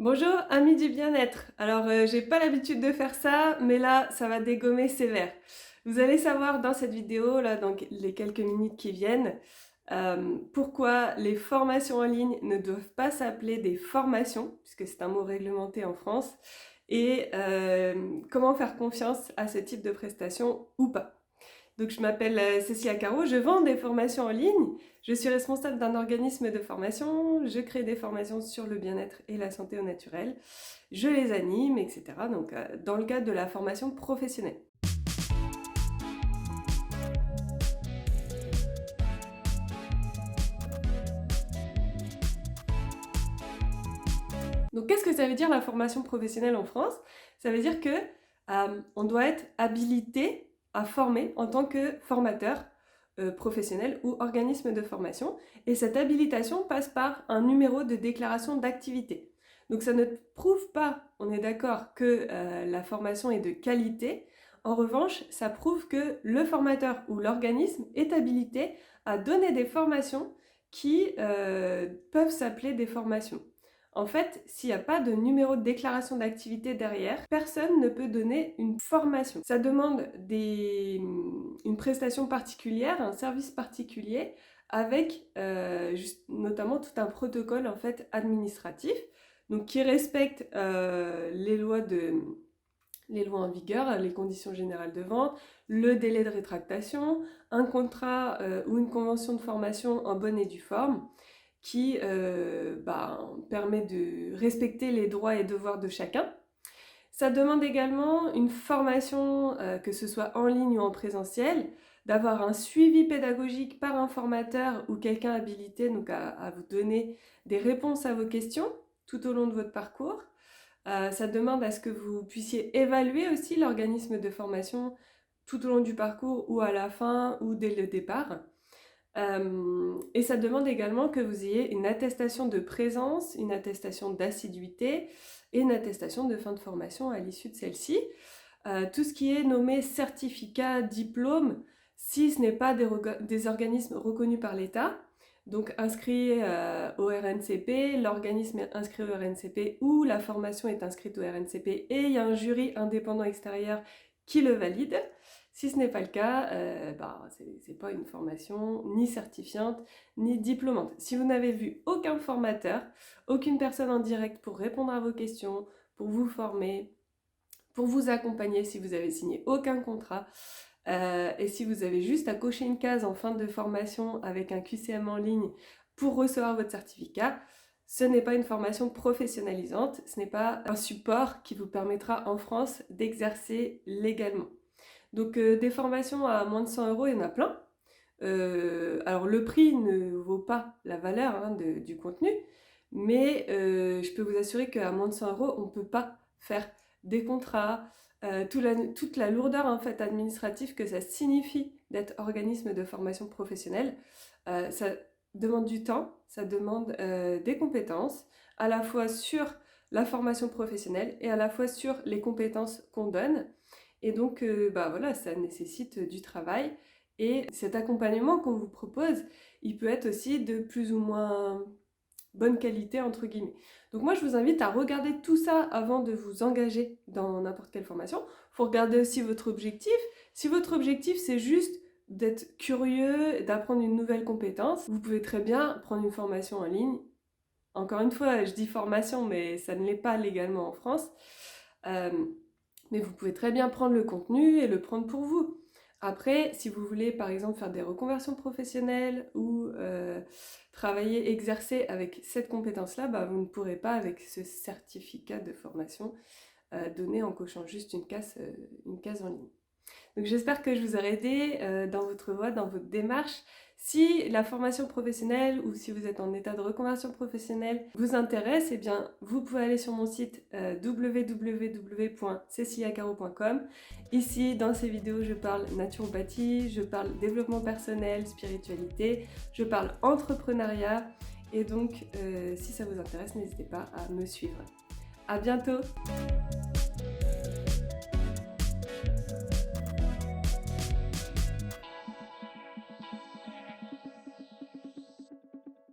Bonjour, amis du bien-être. Alors, j'ai pas l'habitude de faire ça, mais là, ça va dégommer sévère. Vous allez savoir dans cette vidéo, là, dans les quelques minutes qui viennent, pourquoi les formations en ligne ne doivent pas s'appeler des formations, puisque c'est un mot réglementé en France, et comment faire confiance à ce type de prestation ou pas. Donc je m'appelle Cécilia Caro, je vends des formations en ligne, je suis responsable d'un organisme de formation, je crée des formations sur le bien-être et la santé au naturel, je les anime, etc. Donc dans le cadre de la formation professionnelle. Donc qu'est-ce que ça veut dire la formation professionnelle en France? Ça veut dire que on doit être habilité à former en tant que formateur professionnel ou organisme de formation. Et cette habilitation passe par un numéro de déclaration d'activité. Donc ça ne prouve pas, on est d'accord, que la formation est de qualité. En revanche, ça prouve que le formateur ou l'organisme est habilité à donner des formations qui peuvent s'appeler des formations. En fait, s'il n'y a pas de numéro de déclaration d'activité derrière, personne ne peut donner une formation. Ça demande une prestation particulière, un service particulier, avec notamment tout un protocole en fait administratif, donc qui respecte les lois en vigueur, les conditions générales de vente, le délai de rétractation, un contrat ou une convention de formation en bonne et due forme, qui permet de respecter les droits et devoirs de chacun. Ça demande également une formation, que ce soit en ligne ou en présentiel, d'avoir un suivi pédagogique par un formateur ou quelqu'un habilité donc à vous donner des réponses à vos questions tout au long de votre parcours. Ça demande à ce que vous puissiez évaluer aussi l'organisme de formation tout au long du parcours ou à la fin ou dès le départ. Et ça demande également que vous ayez une attestation de présence, une attestation d'assiduité et une attestation de fin de formation à l'issue de celle-ci. Tout ce qui est nommé certificat, diplôme, si ce n'est pas des organismes reconnus par l'État, donc inscrits au RNCP, l'organisme est inscrit au RNCP ou la formation est inscrite au RNCP et il y a un jury indépendant extérieur qui le valide. Si ce n'est pas le cas, c'est pas une formation ni certifiante ni diplômante. Si vous n'avez vu aucun formateur, aucune personne en direct pour répondre à vos questions, pour vous former, pour vous accompagner si vous avez signé aucun contrat, et si vous avez juste à cocher une case en fin de formation avec un QCM en ligne pour recevoir votre certificat, ce n'est pas une formation professionnalisante, ce n'est pas un support qui vous permettra en France d'exercer légalement. Donc des formations à moins de 100 €, il y en a plein. Alors le prix ne vaut pas la valeur du contenu, mais je peux vous assurer qu'à moins de 100 €, on ne peut pas faire des contrats, toute la lourdeur en fait administrative que ça signifie d'être organisme de formation professionnelle. Ça demande du temps, ça demande des compétences, à la fois sur la formation professionnelle et à la fois sur les compétences qu'on donne. Et donc, voilà, ça nécessite du travail. Et cet accompagnement qu'on vous propose, il peut être aussi de plus ou moins bonne qualité, entre guillemets. Donc moi, je vous invite à regarder tout ça avant de vous engager dans n'importe quelle formation. Il faut regarder aussi votre objectif. Si votre objectif, c'est juste d'être curieux, d'apprendre une nouvelle compétence, vous pouvez très bien prendre une formation en ligne. Encore une fois, je dis formation, mais ça ne l'est pas légalement en France. Mais vous pouvez très bien prendre le contenu et le prendre pour vous. Après, si vous voulez par exemple faire des reconversions professionnelles ou travailler, exercer avec cette compétence-là, vous ne pourrez pas avec ce certificat de formation donné en cochant juste une case en ligne. Donc j'espère que je vous aurai aidé dans votre voie, dans votre démarche. Si la formation professionnelle ou si vous êtes en état de reconversion professionnelle vous intéresse, eh bien vous pouvez aller sur mon site www.ceciliacaro.com. Ici, dans ces vidéos, je parle naturopathie, je parle développement personnel, spiritualité, je parle entrepreneuriat. Et donc, si ça vous intéresse, n'hésitez pas à me suivre. À bientôt!